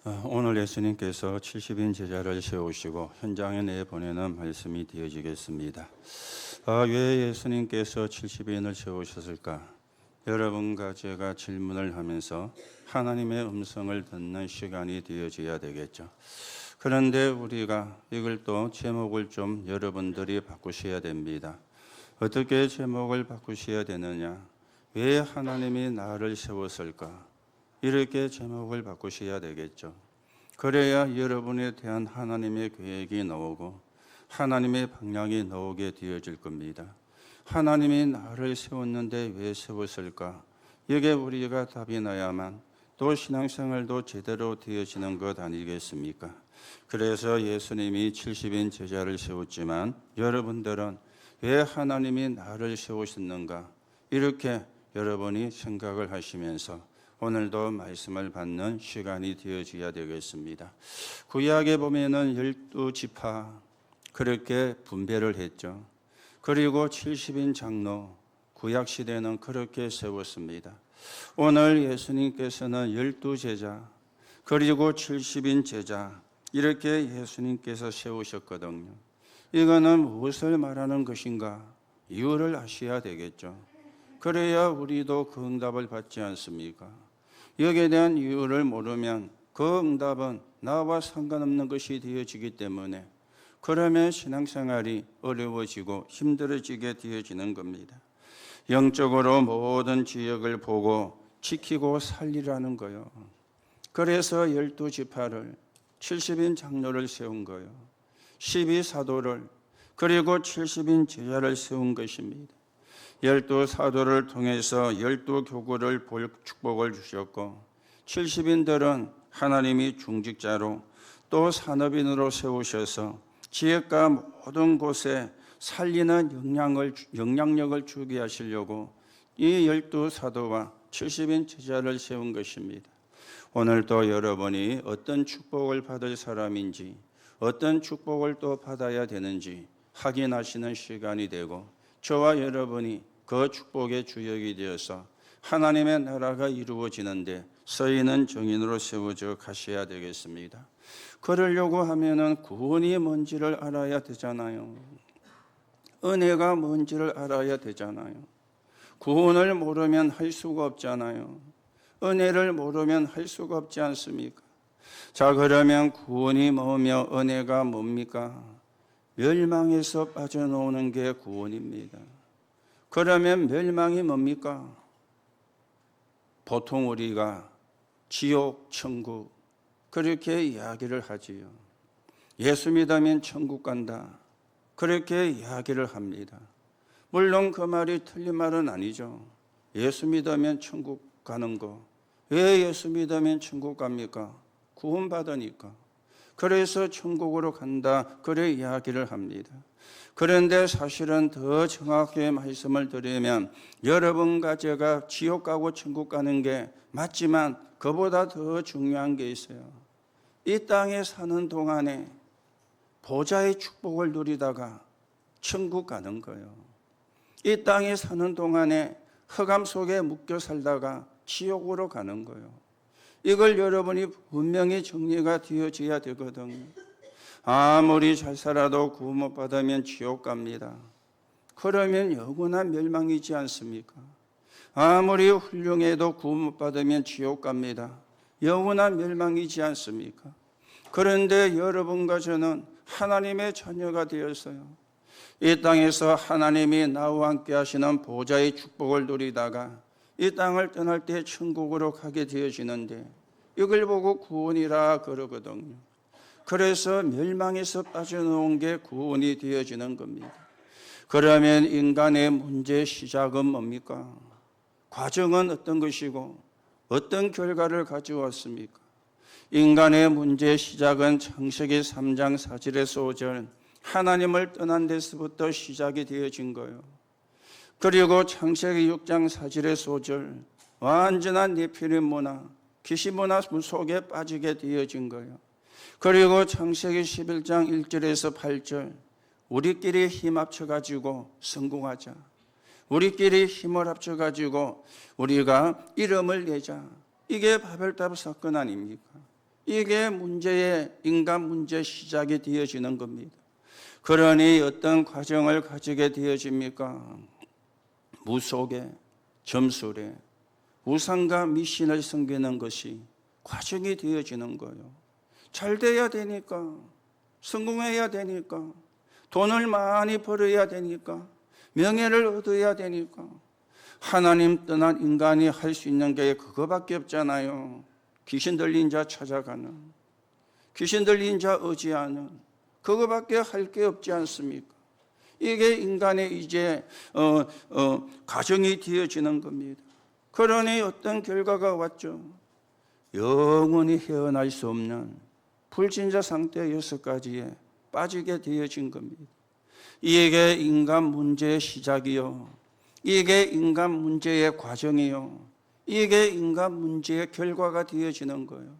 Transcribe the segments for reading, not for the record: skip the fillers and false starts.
오늘 예수님께서 70인 제자를 세우시고 현장에 내보내는 말씀이 되어지겠습니다. 왜 예수님께서 70인을 세우셨을까? 여러분과 제가 질문을 하면서 하나님의 음성을 듣는 시간이 되어져야 되겠죠. 그런데 우리가 이걸 또 제목을 좀 여러분들이 바꾸셔야 됩니다. 어떻게 제목을 바꾸셔야 되느냐? 왜 하나님이 나를 세웠을까? 이렇게 제목을 바꾸셔야 되겠죠. 그래야 여러분에 대한 하나님의 계획이 나오고 하나님의 방향이 나오게 되어질 겁니다. 하나님이 나를 세웠는데 왜 세웠을까? 이게 우리가 답이 나야만 또 신앙생활도 제대로 되어지는 것 아니겠습니까? 그래서 예수님이 70인 제자를 세웠지만 여러분들은 왜 하나님이 나를 세우셨는가? 이렇게 여러분이 생각을 하시면서 오늘도 말씀을 받는 시간이 되어져야 되겠습니다. 구약에 보면은 12지파 그렇게 분배를 했죠. 그리고 70인 장로 구약 시대는 그렇게 세웠습니다. 오늘 예수님께서는 12제자 그리고 70인 제자 이렇게 예수님께서 세우셨거든요. 이거는 무엇을 말하는 것인가? 이유를 아셔야 되겠죠. 그래야 우리도 그 응답을 받지 않습니까? 여기에 대한 이유를 모르면 그 응답은 나와 상관없는 것이 되어지기 때문에 그러면 신앙생활이 어려워지고 힘들어지게 되어지는 겁니다. 영적으로 모든 지역을 보고 지키고 살리라는 거예요. 그래서 12지파를 70인 장로를 세운 거예요. 12사도를 그리고 70인 제자를 세운 것입니다. 12사도를 통해서 12교구를 볼 축복을 주셨고 70인들은 하나님이 중직자로 또 산업인으로 세우셔서 지역과 모든 곳에 살리는 영향력을 주게 하시려고 이 12사도와 70인 제자를 세운 것입니다. 오늘도 여러분이 어떤 축복을 받을 사람인지 어떤 축복을 또 받아야 되는지 확인하시는 시간이 되고 저와 여러분이 그 축복의 주역이 되어서 하나님의 나라가 이루어지는데 서있는 증인으로 세워져 가셔야 되겠습니다. 그러려고 하면은 구원이 뭔지를 알아야 되잖아요. 은혜가 뭔지를 알아야 되잖아요. 구원을 모르면 할 수가 없잖아요. 은혜를 모르면 할 수가 없지 않습니까? 자, 그러면 구원이 뭐며 은혜가 뭡니까? 멸망에서 빠져나오는 게 구원입니다. 그러면 멸망이 뭡니까? 보통 우리가 지옥, 천국 그렇게 이야기를 하지요. 예수 믿으면 천국 간다. 그렇게 이야기를 합니다. 물론 그 말이 틀린 말은 아니죠. 예수 믿으면 천국 가는 거. 왜 예수 믿으면 천국 갑니까? 구원받으니까. 그래서 천국으로 간다. 그래 이야기를 합니다. 그런데 사실은 더 정확하게 말씀을 드리면 여러분과 제가 지옥 가고 천국 가는 게 맞지만 그보다 더 중요한 게 있어요. 이 땅에 사는 동안에 보좌의 축복을 누리다가 천국 가는 거예요. 이 땅에 사는 동안에 흑암 속에 묶여 살다가 지옥으로 가는 거예요. 이걸 여러분이 분명히 정리가 되어져야 되거든요. 아무리 잘 살아도 구원 못 받으면 지옥 갑니다. 그러면 영원한 멸망이지 않습니까? 아무리 훌륭해도 구원 못 받으면 지옥 갑니다. 영원한 멸망이지 않습니까? 그런데 여러분과 저는 하나님의 자녀가 되었어요. 이 땅에서 하나님이 나와 함께 하시는 보좌의 축복을 누리다가 이 땅을 떠날 때 천국으로 가게 되어지는데 이걸 보고 구원이라 그러거든요. 그래서 멸망에서 빠져나온 게 구원이 되어지는 겁니다. 그러면 인간의 문제의 시작은 뭡니까? 과정은 어떤 것이고 어떤 결과를 가져왔습니까? 인간의 문제의 시작은 창세기 3장 4절에서 5절 하나님을 떠난 데서부터 시작이 되어진 거예요. 그리고 창세기 6장 4절에서 5절 완전한 네피림 문화, 귀신 문화 속에 빠지게 되어진 거예요. 그리고 창세기 11장 1절에서 8절 우리끼리 힘 합쳐가지고 성공하자. 우리끼리 힘을 합쳐가지고 우리가 이름을 내자. 이게 바벨탑 사건 아닙니까? 이게 인간 문제의 시작이 되어지는 겁니다. 그러니 어떤 과정을 가지게 되어집니까? 무속에, 점술에, 우상과 미신을 섬기는 것이 과정이 되어지는 거예요. 잘 돼야 되니까, 성공해야 되니까, 돈을 많이 벌어야 되니까, 명예를 얻어야 되니까. 하나님 떠난 인간이 할 수 있는 게 그거밖에 없잖아요. 귀신 들린 자 찾아가는, 귀신 들린 자 의지하는, 그거밖에 할 게 없지 않습니까? 이게 인간의 이제 가정이 되어지는 겁니다. 그러니 어떤 결과가 왔죠. 영원히 헤어날 수 없는 불신자 상태 6가지에 빠지게 되어진 겁니다. 이게 인간 문제의 시작이요, 이게 인간 문제의 과정이요, 이게 인간 문제의 결과가 되어지는 거예요.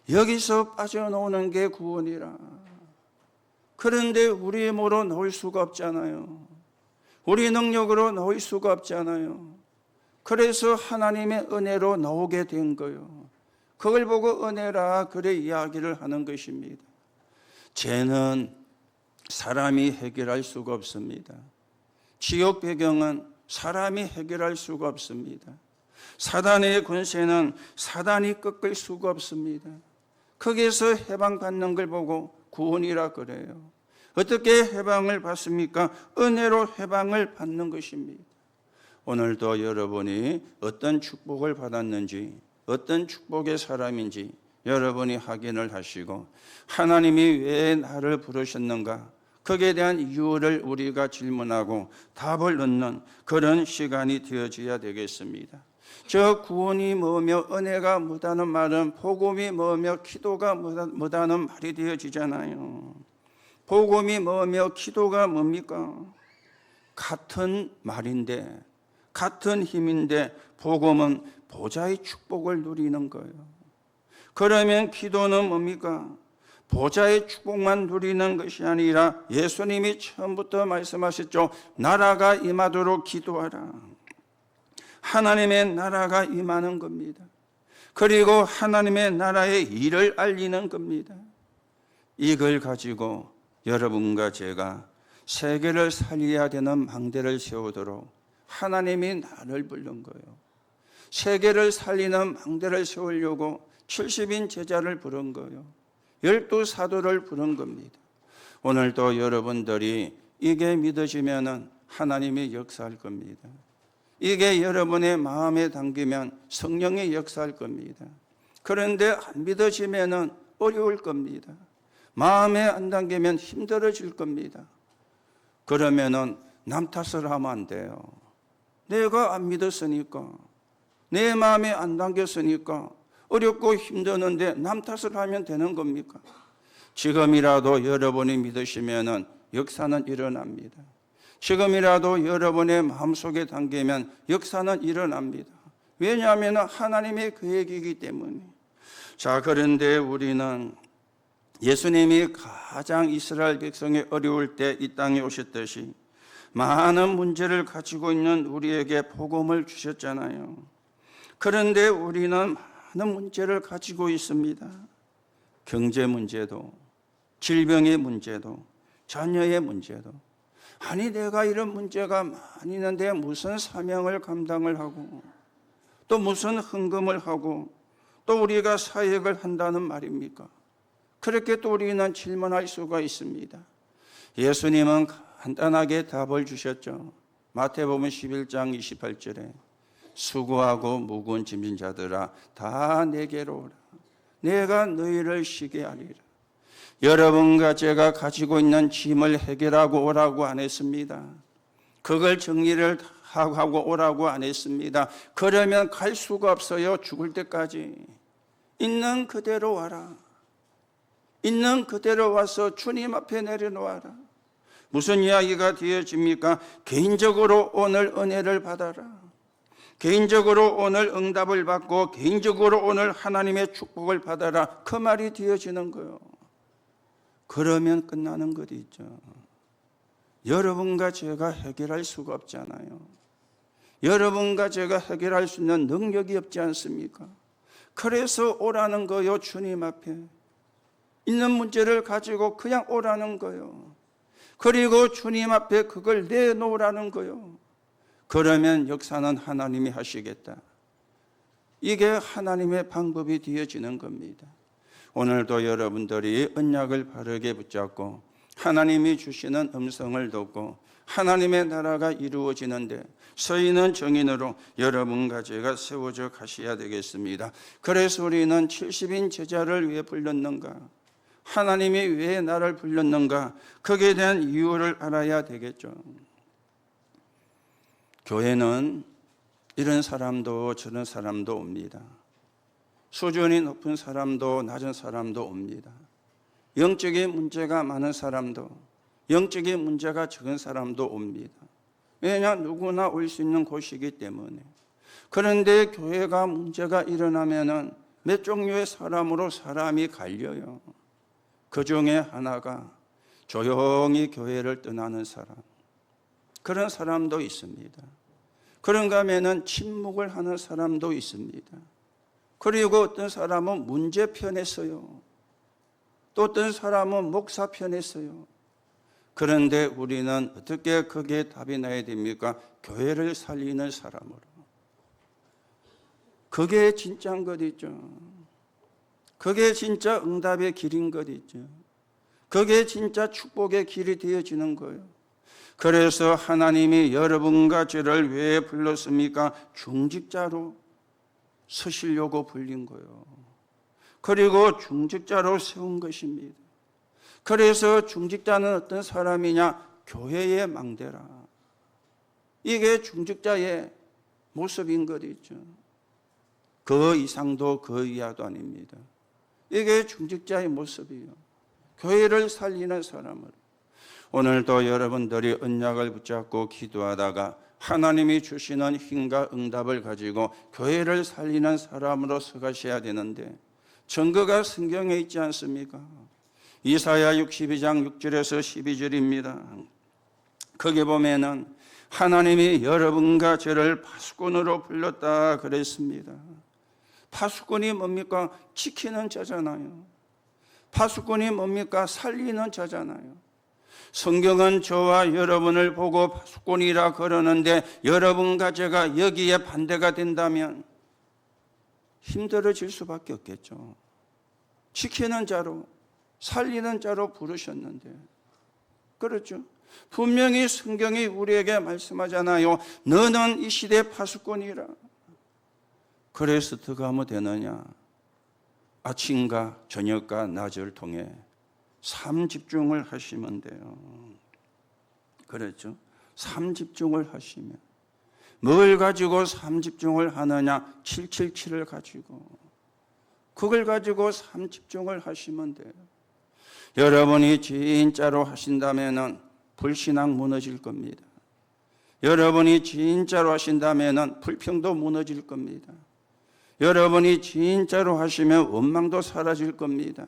여기서 빠져나오는 게 구원이라. 그런데 우리 힘으로 나올 수가 없잖아요. 우리 능력으로 나올 수가 없잖아요. 그래서 하나님의 은혜로 나오게 된 거예요. 그걸 보고 은혜라 그래 이야기를 하는 것입니다. 죄는 사람이 해결할 수가 없습니다. 지옥 배경은 사람이 해결할 수가 없습니다. 사단의 권세는 사단이 꺾을 수가 없습니다. 거기에서 해방받는 걸 보고 구원이라 그래요. 어떻게 해방을 받습니까? 은혜로 해방을 받는 것입니다. 오늘도 여러분이 어떤 축복을 받았는지, 어떤 축복의 사람인지 여러분이 확인을 하시고, 하나님이 왜 나를 부르셨는가, 거기에 대한 이유를 우리가 질문하고 답을 얻는 그런 시간이 되어져야 되겠습니다. 저 구원이 뭐며 은혜가 뭐다는 말은 복음이 뭐며 기도가 뭐다는 말이 되어지잖아요. 복음이 뭐며 기도가 뭡니까? 같은 말인데, 같은 힘인데, 복음은 보좌의 축복을 누리는 거예요. 그러면 기도는 뭡니까? 보좌의 축복만 누리는 것이 아니라 예수님이 처음부터 말씀하셨죠. 나라가 임하도록 기도하라. 하나님의 나라가 임하는 겁니다. 그리고 하나님의 나라의 일을 알리는 겁니다. 이걸 가지고 여러분과 제가 세계를 살려야 되는 망대를 세우도록 하나님이 나를 부른 거예요. 세계를 살리는 망대를 세우려고 70인 제자를 부른 거예요. 12사도를 부른 겁니다. 오늘도 여러분들이 이게 믿어지면 하나님이 역사할 겁니다. 이게 여러분의 마음에 담기면 성령이 역사할 겁니다. 그런데 안 믿어지면 어려울 겁니다. 마음에 안 담기면 힘들어질 겁니다. 그러면은 남 탓을 하면 안 돼요. 내가 안 믿었으니까, 내 마음에 안 담겼으니까 어렵고 힘드는데 남 탓을 하면 되는 겁니까? 지금이라도 여러분이 믿으시면 역사는 일어납니다. 지금이라도 여러분의 마음속에 담기면 역사는 일어납니다. 왜냐하면 하나님의 계획이기 때문에. 자, 그런데 우리는 예수님이 가장 이스라엘 백성이 어려울 때 이 땅에 오셨듯이 많은 문제를 가지고 있는 우리에게 복음을 주셨잖아요. 그런데 우리는 많은 문제를 가지고 있습니다. 경제 문제도, 질병의 문제도, 자녀의 문제도. 아니, 내가 이런 문제가 많이 있는데 무슨 사명을 감당을 하고 또 무슨 헌금을 하고 또 우리가 사역을 한다는 말입니까? 그렇게 또 우리는 질문할 수가 있습니다. 예수님은 간단하게 답을 주셨죠. 마태복음 11장 28절에 수고하고 무거운 짐진 자들아 다 내게로 오라. 내가 너희를 쉬게 하리라. 여러분과 제가 가지고 있는 짐을 해결하고 오라고 안 했습니다. 그걸 정리를 하고 오라고 안 했습니다. 그러면 갈 수가 없어요. 죽을 때까지. 있는 그대로 와라. 있는 그대로 와서 주님 앞에 내려놓아라. 무슨 이야기가 되어집니까? 개인적으로 오늘 은혜를 받아라. 개인적으로 오늘 응답을 받고 개인적으로 오늘 하나님의 축복을 받아라. 그 말이 되어지는 거예요. 그러면 끝나는 것이 있죠. 여러분과 제가 해결할 수가 없잖아요. 여러분과 제가 해결할 수 있는 능력이 없지 않습니까? 그래서 오라는 거요. 주님 앞에 있는 문제를 가지고 그냥 오라는 거요. 그리고 주님 앞에 그걸 내놓으라는 거요. 그러면 역사는 하나님이 하시겠다. 이게 하나님의 방법이 되어지는 겁니다. 오늘도 여러분들이 언약을 바르게 붙잡고 하나님이 주시는 음성을 듣고 하나님의 나라가 이루어지는데 서 있는 정인으로 여러분과 제가 세워져 가셔야 되겠습니다. 그래서 우리는 70인 제자를 왜 불렀는가? 하나님이 왜 나를 불렀는가? 거기에 대한 이유를 알아야 되겠죠. 교회는 이런 사람도 저런 사람도 옵니다. 수준이 높은 사람도 낮은 사람도 옵니다. 영적인 문제가 많은 사람도, 영적인 문제가 적은 사람도 옵니다. 왜냐? 누구나 올 수 있는 곳이기 때문에. 그런데 교회가 문제가 일어나면은 몇 종류의 사람으로 사람이 갈려요. 그 중에 하나가 조용히 교회를 떠나는 사람. 그런 사람도 있습니다. 그런가 하면은 침묵을 하는 사람도 있습니다. 그리고 어떤 사람은 문제 편에 서요. 또 어떤 사람은 목사 편에 서요. 그런데 우리는 어떻게 거기에 답이 나야 됩니까? 교회를 살리는 사람으로. 그게 진짜인 것 있죠. 그게 진짜 응답의 길인 것 있죠. 그게 진짜 축복의 길이 되어지는 거예요. 그래서 하나님이 여러분과 저를 왜 불렀습니까? 중직자로 서시려고 불린 거예요. 그리고 중직자로 세운 것입니다. 그래서 중직자는 어떤 사람이냐? 교회의 망대라. 이게 중직자의 모습인 것 있죠. 그 이상도 그 이하도 아닙니다. 이게 중직자의 모습이에요. 교회를 살리는 사람으로. 오늘도 여러분들이 언약을 붙잡고 기도하다가 하나님이 주시는 힘과 응답을 가지고 교회를 살리는 사람으로 서가셔야 되는데 증거가 성경에 있지 않습니까? 이사야 62장 6절에서 12절입니다. 거기 보면은 하나님이 여러분과 저를 파수꾼으로 불렀다 그랬습니다. 파수꾼이 뭡니까? 지키는 자잖아요. 파수꾼이 뭡니까? 살리는 자잖아요. 성경은 저와 여러분을 보고 파수꾼이라 그러는데 여러분과 제가 여기에 반대가 된다면 힘들어질 수밖에 없겠죠. 지키는 자로, 살리는 자로 부르셨는데, 그렇죠? 분명히 성경이 우리에게 말씀하잖아요. 너는 이 시대 파수꾼이라. 그래서 어떻게 하면 되느냐? 아침과 저녁과 낮을 통해 삶 집중을 하시면 돼요. 그렇죠? 삶 집중을 하시면. 뭘 가지고 삶 집중을 하느냐? 777을 가지고. 그걸 가지고 삶 집중을 하시면 돼요. 여러분이 진짜로 하신다면은 불신앙 무너질 겁니다. 여러분이 진짜로 하신다면은 불평도 무너질 겁니다. 여러분이 진짜로 하시면 원망도 사라질 겁니다.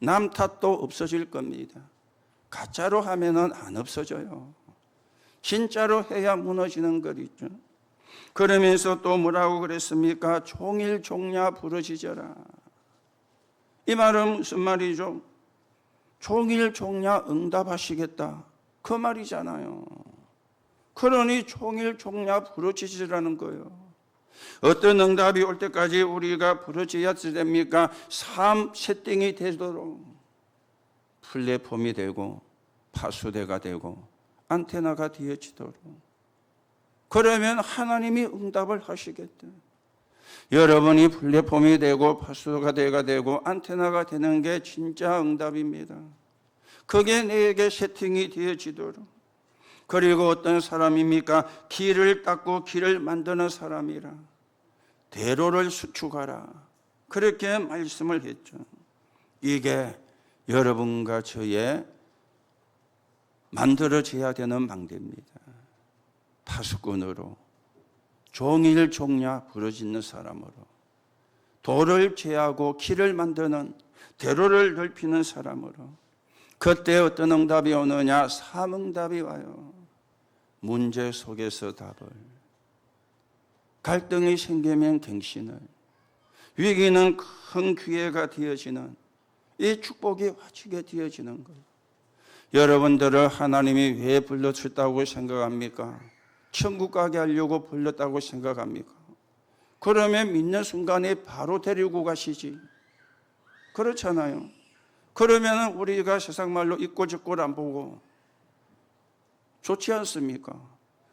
남 탓도 없어질 겁니다. 가짜로 하면은 안 없어져요. 진짜로 해야 무너지는 것 있죠. 그러면서 또 뭐라고 그랬습니까? 종일 종야 부르짖어라. 이 말은 무슨 말이죠? 종일 종야 응답하시겠다. 그 말이잖아요. 그러니 종일 종야 부르짖으라는 거예요. 어떤 응답이 올 때까지 우리가 부르짖어야 됩니까? 삶 세팅이 되도록 플랫폼이 되고 파수대가 되고 안테나가 되어지도록. 그러면 하나님이 응답을 하시겠다. 여러분이 플랫폼이 되고 파수대가 되고 안테나가 되는 게 진짜 응답입니다. 그게 내게 세팅이 되어지도록. 그리고 어떤 사람입니까? 길을 닦고 길을 만드는 사람이라. 대로를 수축하라. 그렇게 말씀을 했죠. 이게 여러분과 저의 만들어져야 되는 망대입니다. 파수꾼으로, 종일 종야 부르짖는 사람으로, 도를 제하고 길을 만드는, 대로를 넓히는 사람으로. 그때 어떤 응답이 오느냐? 삼응답이 와요. 문제 속에서 답을, 갈등이 생기면 갱신을, 위기는 큰 기회가 되어지는 이 축복이 와지게 되어지는 거예요. 여러분들을 하나님이 왜 불러주셨다고 생각합니까? 천국 가게 하려고 불렀다고 생각합니까? 그러면 믿는 순간에 바로 데리고 가시지. 그렇잖아요. 그러면 우리가 세상 말로 있고 저꼴 안 보고 좋지 않습니까?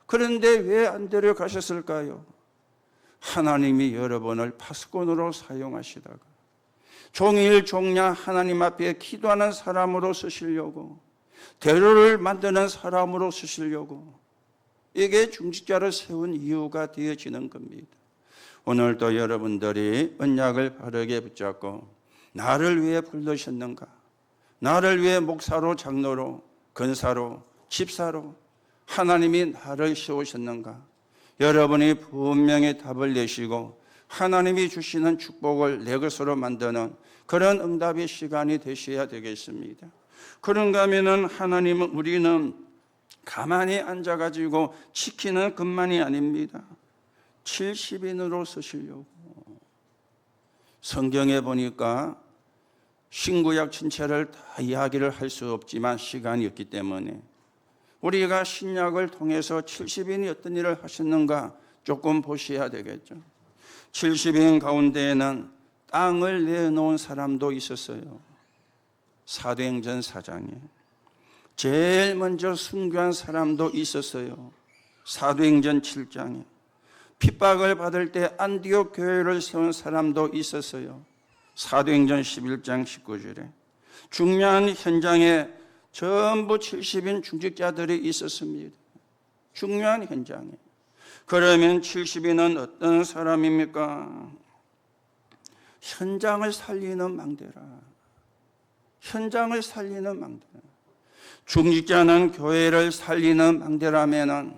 그런데 왜 안 데려가셨을까요? 하나님이 여러분을 파수꾼으로 사용하시다가 종일 종야 하나님 앞에 기도하는 사람으로 쓰시려고, 대로를 만드는 사람으로 쓰시려고, 이게 중직자를 세운 이유가 되어지는 겁니다. 오늘도 여러분들이 언약을 바르게 붙잡고 나를 위해 불러셨는가? 나를 위해 목사로, 장로로, 권사로, 집사로 하나님이 나를 세우셨는가? 여러분이 분명히 답을 내시고 하나님이 주시는 축복을 내 것으로 만드는 그런 응답의 시간이 되셔야 되겠습니다. 그런가 하면은 하나님은, 우리는 가만히 앉아가지고 지키는 것만이 아닙니다. 70인으로 쓰시려고. 성경에 보니까 신구약 전체를 다 이야기를 할 수 없지만 시간이 없기 때문에 우리가 신약을 통해서 70인이 어떤 일을 하셨는가 조금 보셔야 되겠죠. 70인 가운데에는 땅을 내놓은 사람도 있었어요. 사도행전 4장에. 제일 먼저 순교한 사람도 있었어요. 사도행전 7장에. 핍박을 받을 때 안디옥 교회를 세운 사람도 있었어요. 사도행전 11장 19절에. 중요한 현장에 전부 70인 중직자들이 있었습니다. 중요한 현장에. 그러면 70인은 어떤 사람입니까? 현장을 살리는 망대라. 현장을 살리는 망대라. 중직자는 교회를 살리는 망대라면은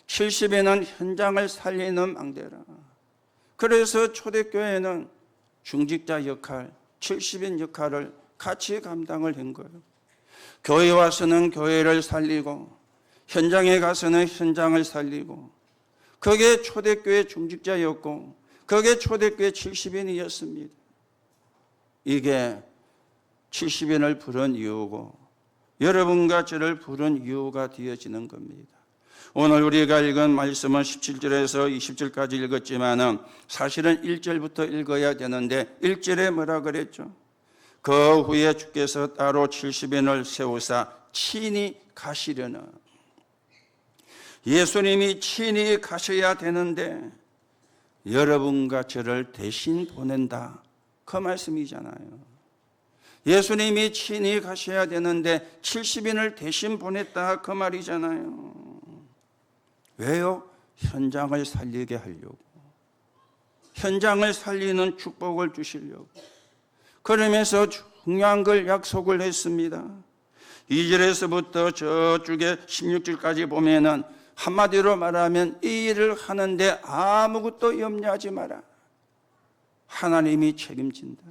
70인은 현장을 살리는 망대라. 그래서 초대교회는 중직자 역할, 70인 역할을 같이 감당을 한 거예요. 교회 와서는 교회를 살리고 현장에 가서는 현장을 살리고, 그게 초대교회 중직자였고 그게 초대교회 70인이었습니다. 이게 70인을 부른 이유고 여러분과 저를 부른 이유가 되어지는 겁니다. 오늘 우리가 읽은 말씀은 17절에서 20절까지 읽었지만 사실은 1절부터 읽어야 되는데 1절에 뭐라 그랬죠? 그 후에 주께서 따로 70인을 세우사 친히 가시려는, 예수님이 친히 가셔야 되는데 여러분과 저를 대신 보낸다, 그 말씀이잖아요. 예수님이 친히 가셔야 되는데 70인을 대신 보냈다, 그 말이잖아요. 왜요? 현장을 살리게 하려고, 현장을 살리는 축복을 주시려고. 그러면서 중요한 걸 약속을 했습니다. 2절에서부터 저쪽에 16절까지 보면은 한마디로 말하면 이 일을 하는데 아무것도 염려하지 마라. 하나님이 책임진다.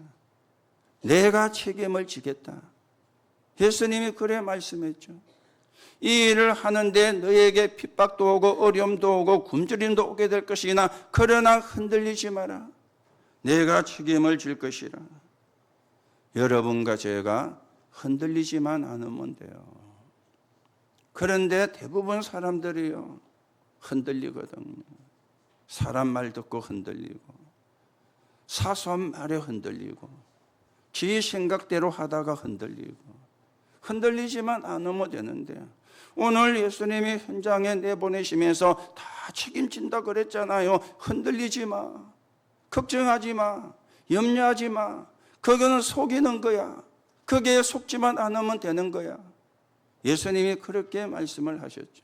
내가 책임을 지겠다. 예수님이 그래 말씀했죠. 이 일을 하는데 너에게 핍박도 오고 어려움도 오고 굶주림도 오게 될 것이나 그러나 흔들리지 마라. 내가 책임을 질 것이라. 여러분과 제가 흔들리지만 않으면 돼요. 그런데 대부분 사람들이요, 흔들리거든요. 사람 말 듣고 흔들리고, 사소한 말에 흔들리고, 지 생각대로 하다가 흔들리고, 흔들리지만 않으면 되는데, 오늘 예수님이 현장에 내보내시면서 다 책임진다 그랬잖아요. 흔들리지 마, 걱정하지 마, 염려하지 마. 그거는 속이는 거야. 거기에 속지만 않으면 되는 거야. 예수님이 그렇게 말씀을 하셨죠.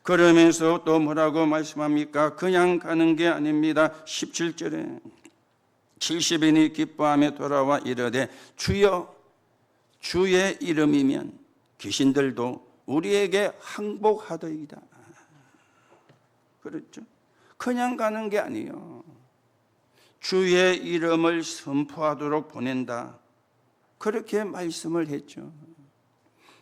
그러면서 또 뭐라고 말씀합니까? 그냥 가는 게 아닙니다. 17절에 70인이 기뻐하며 돌아와 이르되 주여, 주의 이름이면 귀신들도 우리에게 항복하더이다. 그렇죠? 그냥 가는 게 아니에요. 주의 이름을 선포하도록 보낸다. 그렇게 말씀을 했죠.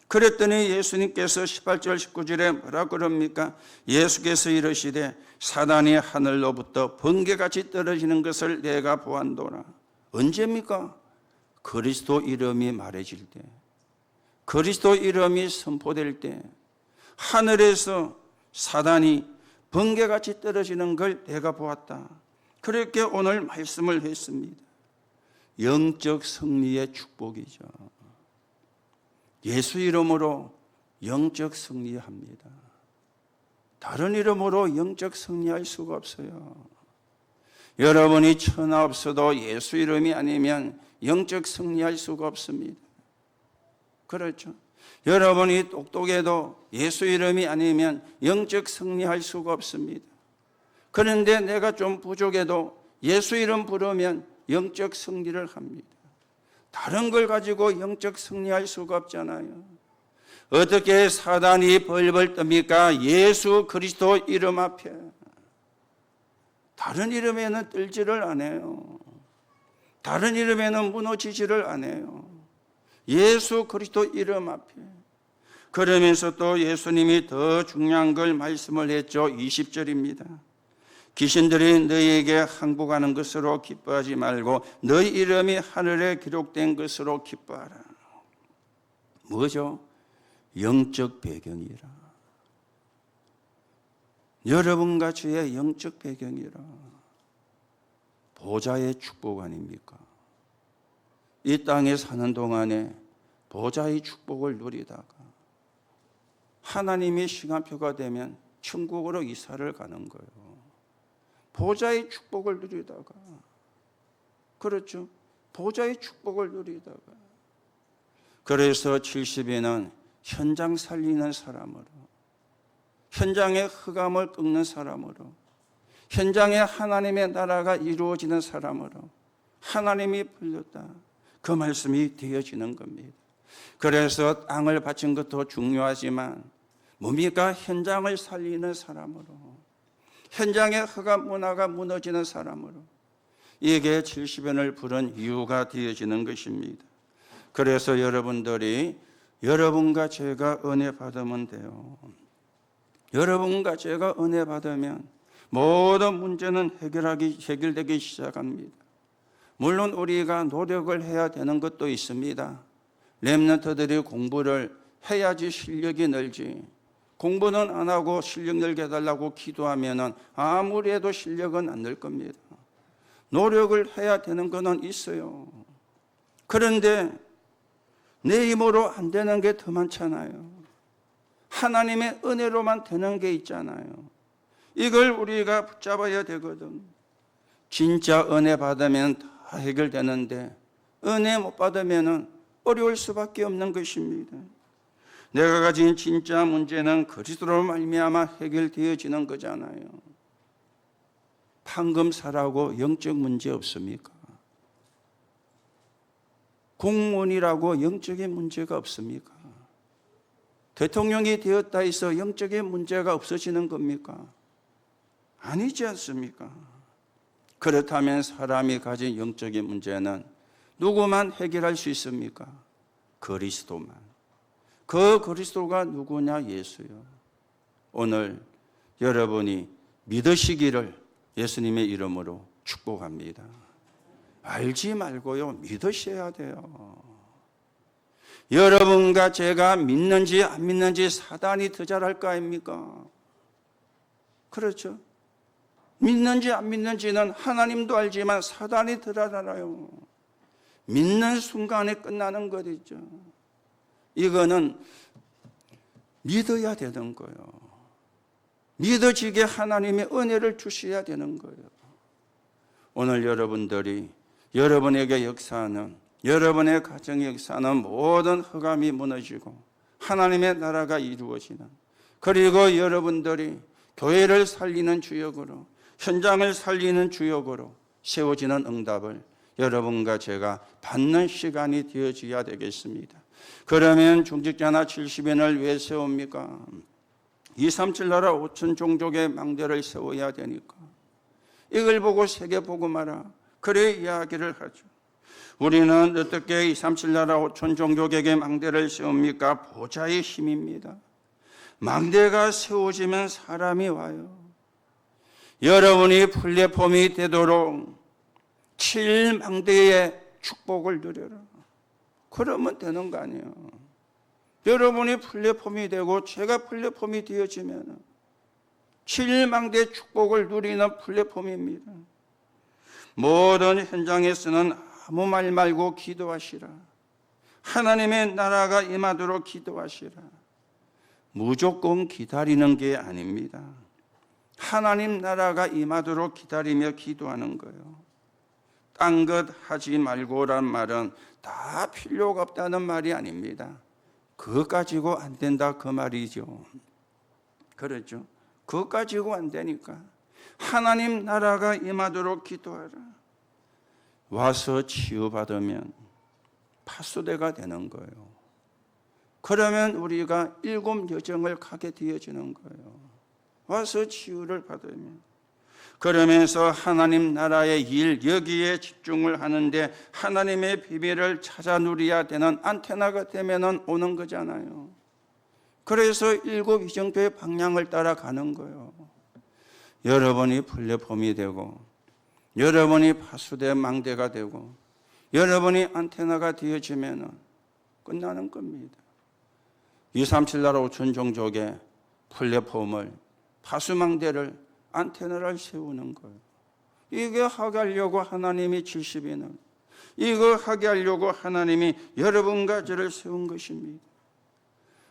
그랬더니 예수님께서 18절 19절에 뭐라 그럽니까? 예수께서 이르시되 사단이 하늘로부터 번개같이 떨어지는 것을 내가 보았노라. 언제입니까? 그리스도 이름이 말해질 때, 그리스도 이름이 선포될 때 하늘에서 사단이 번개같이 떨어지는 걸 내가 보았다. 그렇게 오늘 말씀을 했습니다. 영적 승리의 축복이죠. 예수 이름으로 영적 승리합니다. 다른 이름으로 영적 승리할 수가 없어요. 여러분이 천하 없어도 예수 이름이 아니면 영적 승리할 수가 없습니다. 그렇죠? 여러분이 똑똑해도 예수 이름이 아니면 영적 승리할 수가 없습니다. 그런데 내가 좀 부족해도 예수 이름 부르면 영적 승리를 합니다. 다른 걸 가지고 영적 승리할 수가 없잖아요. 어떻게 사단이 벌벌 떱니까? 예수 그리스도 이름 앞에. 다른 이름에는 떨지를 않아요. 다른 이름에는 무너지지를 않아요. 예수 그리스도 이름 앞에. 그러면서 또 예수님이 더 중요한 걸 말씀을 했죠. 20절입니다. 귀신들이 너희에게 항복하는 것으로 기뻐하지 말고 너희 이름이 하늘에 기록된 것으로 기뻐하라. 뭐죠? 영적 배경이라. 여러분과 저의 영적 배경이라. 보좌의 축복 아닙니까? 이 땅에 사는 동안에 보좌의 축복을 누리다가 하나님의 시간표가 되면 천국으로 이사를 가는 거예요. 보좌의 축복을 누리다가, 그렇죠? 보좌의 축복을 누리다가. 그래서 70에는 현장 살리는 사람으로, 현장의 흑암을 꺾는 사람으로, 현장에 하나님의 나라가 이루어지는 사람으로 하나님이 불렀다. 그 말씀이 되어지는 겁니다. 그래서 땅을 바친 것도 중요하지만 뭡니까? 현장을 살리는 사람으로, 현장의 흑암 문화가 무너지는 사람으로, 이게 70연을 부른 이유가 되어지는 것입니다. 그래서 여러분들이 여러분과 제가 은혜 받으면 돼요. 여러분과 제가 은혜 받으면 모든 문제는 해결되기 시작합니다. 물론 우리가 노력을 해야 되는 것도 있습니다. 렘넌트들이 공부를 해야지 실력이 늘지, 공부는 안 하고 실력 늘게 해달라고 기도하면 아무리 해도 실력은 안 늘 겁니다. 노력을 해야 되는 거는 있어요. 그런데 내 힘으로 안 되는 게 더 많잖아요. 하나님의 은혜로만 되는 게 있잖아요. 이걸 우리가 붙잡아야 되거든. 진짜 은혜 받으면 다 해결되는데 은혜 못 받으면 어려울 수밖에 없는 것입니다. 내가 가진 진짜 문제는 그리스도로 말미암아 해결되어지는 거잖아요. 판검사라고 영적 문제 없습니까? 공무원이라고 영적인 문제가 없습니까? 대통령이 되었다 해서 영적인 문제가 없어지는 겁니까? 아니지 않습니까? 그렇다면 사람이 가진 영적인 문제는 누구만 해결할 수 있습니까? 그리스도만. 그 그리스도가 누구냐? 예수요. 오늘 여러분이 믿으시기를 예수님의 이름으로 축복합니다. 알지 말고요, 믿으셔야 돼요. 여러분과 제가 믿는지 안 믿는지 사단이 더 잘할 거 아닙니까? 그렇죠? 믿는지 안 믿는지는 하나님도 알지만 사단이 더 잘 알아요. 믿는 순간에 끝나는 거죠. 이거는 믿어야 되는 거예요. 믿어지게 하나님의 은혜를 주셔야 되는 거예요. 오늘 여러분들이 여러분에게 역사하는, 여러분의 가정의 역사하는 모든 흑암이 무너지고 하나님의 나라가 이루어지는, 그리고 여러분들이 교회를 살리는 주역으로, 현장을 살리는 주역으로 세워지는 응답을 여러분과 제가 받는 시간이 되어져야 되겠습니다. 그러면 중직자나 70인을 왜 세웁니까? 237 나라 5천 종족의 망대를 세워야 되니까. 이걸 보고 세계 복음하라, 그래 이야기를 하죠. 우리는 어떻게 237 나라 5천 종족에게 망대를 세웁니까? 보좌의 힘입니다. 망대가 세워지면 사람이 와요. 여러분이 플랫폼이 되도록 7망대의 축복을 누려라. 그러면 되는 거 아니에요. 여러분이 플랫폼이 되고 제가 플랫폼이 되어지면 7망대 축복을 누리는 플랫폼입니다. 모든 현장에서는 아무 말 말고 기도하시라. 하나님의 나라가 임하도록 기도하시라. 무조건 기다리는 게 아닙니다. 하나님 나라가 임하도록 기다리며 기도하는 거예요. 딴 것 하지 말고란 말은 다 필요가 없다는 말이 아닙니다. 그것 가지고 안 된다 그 말이죠. 그렇죠? 그것 가지고 안 되니까 하나님 나라가 임하도록 기도하라. 와서 치유받으면 파수대가 되는 거예요. 그러면 우리가 7 여정을 가게 되어지는 거예요. 와서 치유를 받으면. 그러면서 하나님 나라의 일 여기에 집중을 하는데 하나님의 비밀을 찾아 누려야 되는 안테나가 되면 오는 거잖아요. 그래서 7 이정표의 방향을 따라가는 거예요. 여러분이 플랫폼이 되고 여러분이 파수대 망대가 되고 여러분이 안테나가 되어지면 끝나는 겁니다. 237 나라 5천 종족의 플랫폼을 파수망대를 안테나를 세우는 거예요. 이게 하게 하려고 하나님이 70인을 이거 하게 하려고 하나님이 여러분과 저를 세운 것입니다.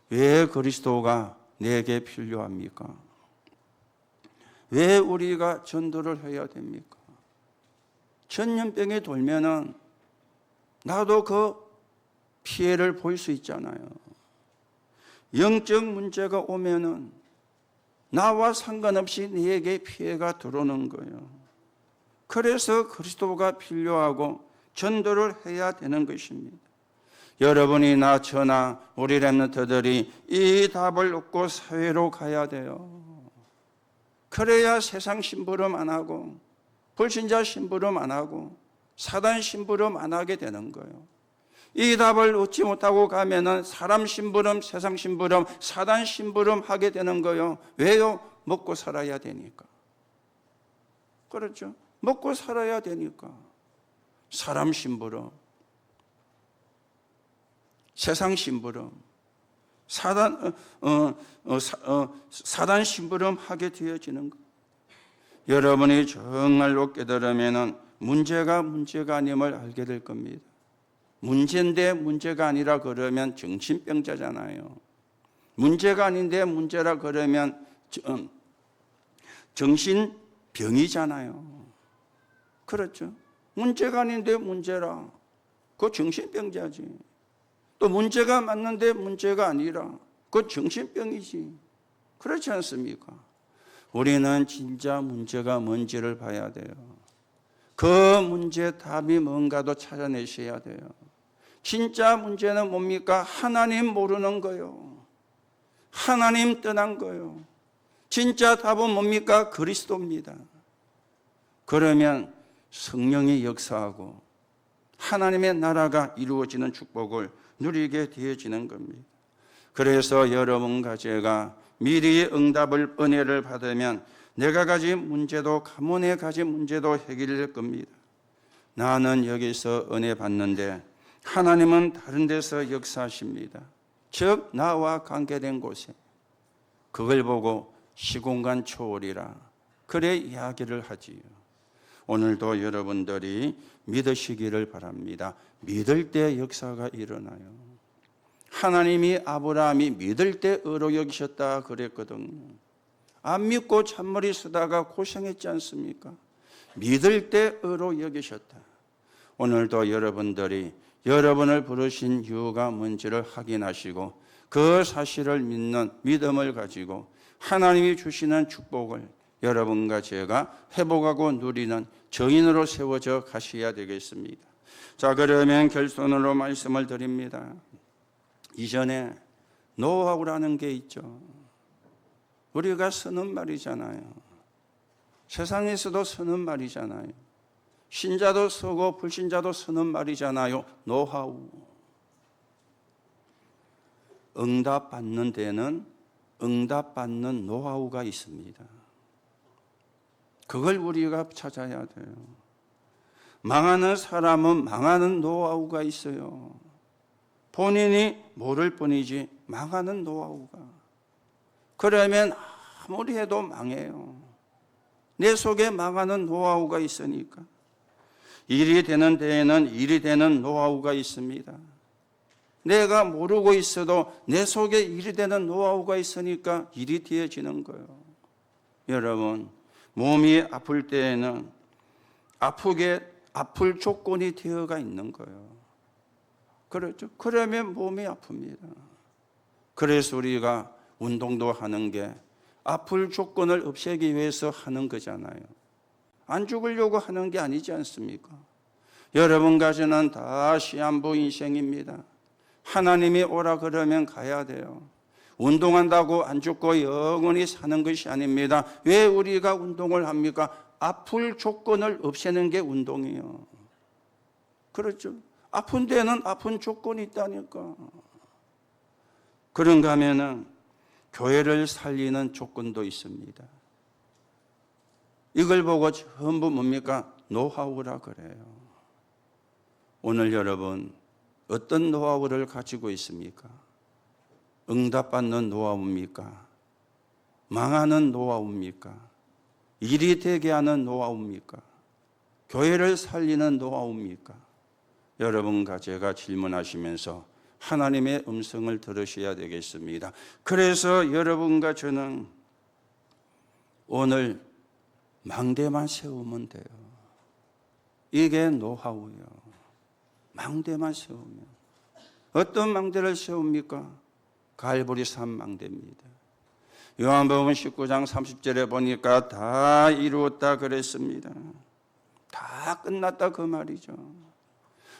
왜 그리스도가 내게 필요합니까? 왜 우리가 전도를 해야 됩니까? 전염병이 돌면은 나도 그 피해를 볼 수 있잖아요. 영적 문제가 오면은 나와 상관없이 네게 피해가 들어오는 거예요. 그래서 그리스도가 필요하고 전도를 해야 되는 것입니다. 여러분이나 저나 우리 렘넌트들이 이 답을 얻고 사회로 가야 돼요. 그래야 세상 심부름 안 하고 불신자 심부름 안 하고 사단 심부름 안 하게 되는 거예요. 이 답을 얻지 못하고 가면은 사람 심부름, 세상 심부름, 사단 심부름 하게 되는 거예요. 왜요? 먹고 살아야 되니까. 그렇죠? 먹고 살아야 되니까. 사람 심부름, 세상 심부름, 사단 심부름 하게 되어지는 거. 여러분이 정말로 깨달으면은 문제가 아님을 알게 될 겁니다. 문제인데 문제가 아니라 그러면 정신병자잖아요. 문제가 아닌데 문제라 그러면 정신병이잖아요. 그렇죠? 문제가 아닌데 문제라. 그거 정신병자지. 또 문제가 맞는데 문제가 아니라 그거 정신병이지. 그렇지 않습니까? 우리는 진짜 문제가 뭔지를 봐야 돼요. 그 문제 답이 뭔가도 찾아내셔야 돼요. 진짜 문제는 뭡니까? 하나님 모르는 거요. 하나님 떠난 거요. 진짜 답은 뭡니까? 그리스도입니다. 그러면 성령이 역사하고 하나님의 나라가 이루어지는 축복을 누리게 되어지는 겁니다. 그래서 여러분과 제가 미리 응답을 은혜를 받으면 내가 가진 문제도 가문에 가진 문제도 해결될 겁니다. 나는 여기서 은혜 받는데 하나님은 다른 데서 역사하십니다. 즉 나와 관계된 곳에. 그걸 보고 시공간 초월이라 그래 이야기를 하지요. 오늘도 여러분들이 믿으시기를 바랍니다. 믿을 때 역사가 일어나요. 하나님이 아브라함이 믿을 때 의로 여기셨다 그랬거든요. 안 믿고 잔머리 쓰다가 고생했지 않습니까? 믿을 때 의로 여기셨다. 오늘도 여러분들이 여러분을 부르신 이유가 뭔지를 확인하시고 그 사실을 믿는 믿음을 가지고 하나님이 주시는 축복을 여러분과 제가 회복하고 누리는 정인으로 세워져 가셔야 되겠습니다. 자, 그러면 결론으로 말씀을 드립니다. 이전에 노하우라는 게 있죠. 우리가 쓰는 말이잖아요. 세상에서도 쓰는 말이잖아요. 신자도 서고 불신자도 서는 말이잖아요. 노하우. 응답받는 데는 응답받는 노하우가 있습니다. 그걸 우리가 찾아야 돼요. 망하는 사람은 망하는 노하우가 있어요. 본인이 모를 뿐이지 망하는 노하우가. 그러면 아무리 해도 망해요. 내 속에 망하는 노하우가 있으니까. 일이 되는 데에는 일이 되는 노하우가 있습니다. 내가 모르고 있어도 내 속에 일이 되는 노하우가 있으니까 일이 되어지는 거예요. 여러분, 몸이 아플 때에는 아플 조건이 되어가 있는 거예요. 그렇죠? 그러면 몸이 아픕니다. 그래서 우리가 운동도 하는 게 아플 조건을 없애기 위해서 하는 거잖아요. 안 죽으려고 하는 게 아니지 않습니까? 여러분과 저는 다 시한부 인생입니다. 하나님이 오라 그러면 가야 돼요. 운동한다고 안 죽고 영원히 사는 것이 아닙니다. 왜 우리가 운동을 합니까? 아플 조건을 없애는 게 운동이에요. 그렇죠? 아픈 데는 아픈 조건이 있다니까. 그런가 하면은 교회를 살리는 조건도 있습니다. 이걸 보고 전부 뭡니까? 노하우라 그래요. 오늘 여러분 어떤 노하우를 가지고 있습니까? 응답받는 노하우입니까? 망하는 노하우입니까? 일이 되게 하는 노하우입니까? 교회를 살리는 노하우입니까? 여러분과 제가 질문하시면서 하나님의 음성을 들으셔야 되겠습니다. 그래서 여러분과 저는 오늘 망대만 세우면 돼요. 이게 노하우예요. 망대만 세우면. 어떤 망대를 세웁니까? 갈보리산 망대입니다. 요한복음 19장 30절에 보니까 다 이루었다 그랬습니다. 다 끝났다 그 말이죠.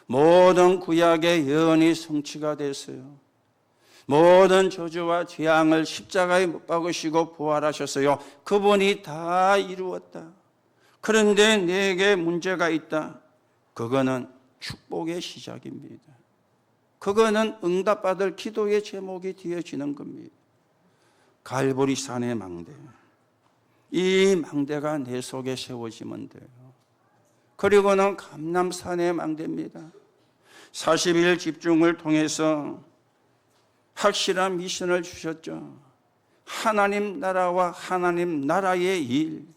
모든 구약의 예언이 성취가 됐어요. 모든 저주와 재앙을 십자가에 못 박으시고 부활하셨어요. 그분이 다 이루었다. 그런데 내게 문제가 있다. 그거는 축복의 시작입니다. 그거는 응답받을 기도의 제목이 되어지는 겁니다. 갈보리산의 망대. 이 망대가 내 속에 세워지면 돼요. 그리고는 감람산의 망대입니다. 40일 집중을 통해서 확실한 미션을 주셨죠. 하나님 나라와 하나님 나라의 일.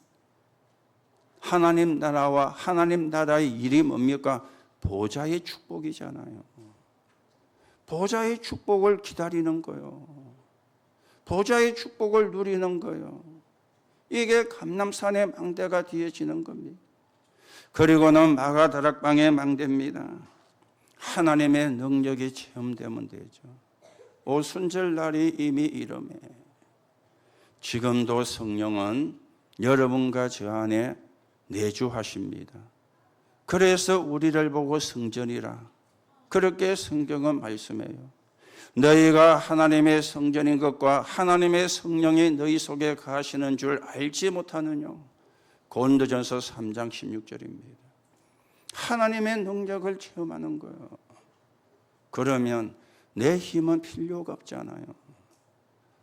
하나님 나라와 하나님 나라의 일이 뭡니까? 보좌의 축복이잖아요. 보좌의 축복을 기다리는 거예요. 보좌의 축복을 누리는 거예요. 이게 감람산의 망대가 되어지는 겁니다. 그리고는 마가다락방의 망대입니다. 하나님의 능력이 체험되면 되죠. 오순절날이 이미 이름에 지금도 성령은 여러분과 저 안에 내주하십니다. 그래서 우리를 보고 성전이라 그렇게 성경은 말씀해요. 너희가 하나님의 성전인 것과 하나님의 성령이 너희 속에 거하시는 줄 알지 못하느냐. 고린도전서 3장 16절입니다. 하나님의 능력을 체험하는 거예요. 그러면 내 힘은 필요가 없잖아요.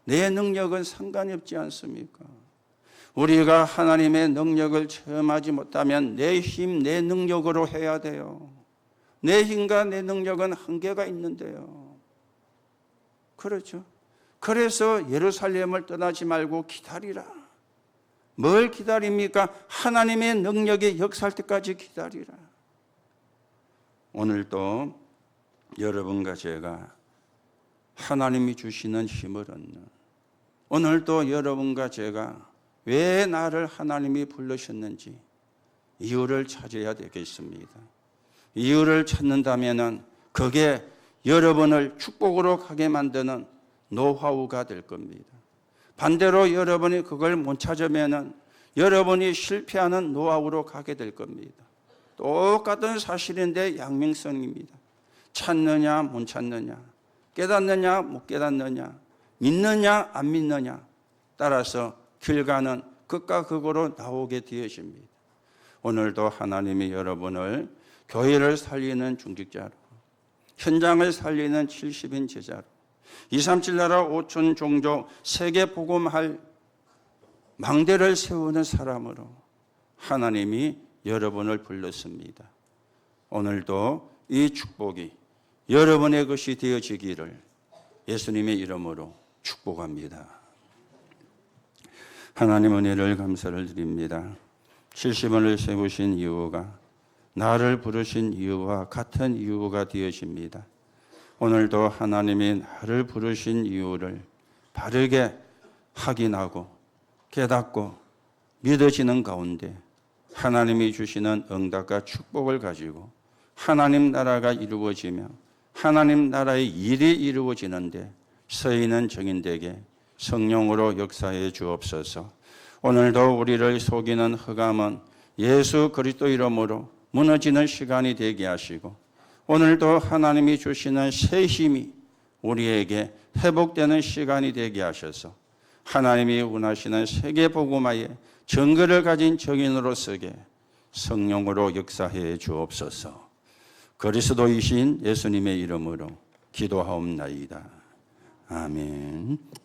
내 능력은 상관이 없지 않습니까? 우리가 하나님의 능력을 체험하지 못하면 내 힘, 내 능력으로 해야 돼요. 내 힘과 내 능력은 한계가 있는데요. 그렇죠? 그래서 예루살렘을 떠나지 말고 기다리라. 뭘 기다립니까? 하나님의 능력이 역사할 때까지 기다리라. 오늘도 여러분과 제가 하나님이 주시는 힘을 얻는, 오늘도 여러분과 제가 왜 나를 하나님이 부르셨는지 이유를 찾아야 되겠습니다. 이유를 찾는다면 그게 여러분을 축복으로 가게 만드는 노하우가 될 겁니다. 반대로 여러분이 그걸 못 찾으면 여러분이 실패하는 노하우로 가게 될 겁니다. 똑같은 사실인데 양면성입니다. 찾느냐 못 찾느냐, 깨닫느냐 못 깨닫느냐, 믿느냐 안 믿느냐 따라서 결과는 극과 극으로 나오게 되어집니다. 오늘도 하나님이 여러분을 교회를 살리는 중직자로, 현장을 살리는 70인 제자로, 237 나라 5천 종족 세계 복음할 망대를 세우는 사람으로 하나님이 여러분을 불렀습니다. 오늘도 이 축복이 여러분의 것이 되어지기를 예수님의 이름으로 축복합니다. 하나님 은혜를 감사를 드립니다. 70원을 세우신 이유가 나를 부르신 이유와 같은 이유가 되어집니다. 오늘도 하나님이 나를 부르신 이유를 바르게 확인하고 깨닫고 믿어지는 가운데 하나님이 주시는 응답과 축복을 가지고 하나님 나라가 이루어지며 하나님 나라의 일이 이루어지는데 서있는 증인되게 성령으로 역사해 주옵소서. 오늘도 우리를 속이는 흑암은 예수 그리스도 이름으로 무너지는 시간이 되게 하시고 오늘도 하나님이 주시는 새 힘이 우리에게 회복되는 시간이 되게 하셔서 하나님이 원하시는 세계 복음화의 증거를 가진 증인으로서게 성령으로 역사해 주옵소서. 그리스도이신 예수님의 이름으로 기도하옵나이다. 아멘.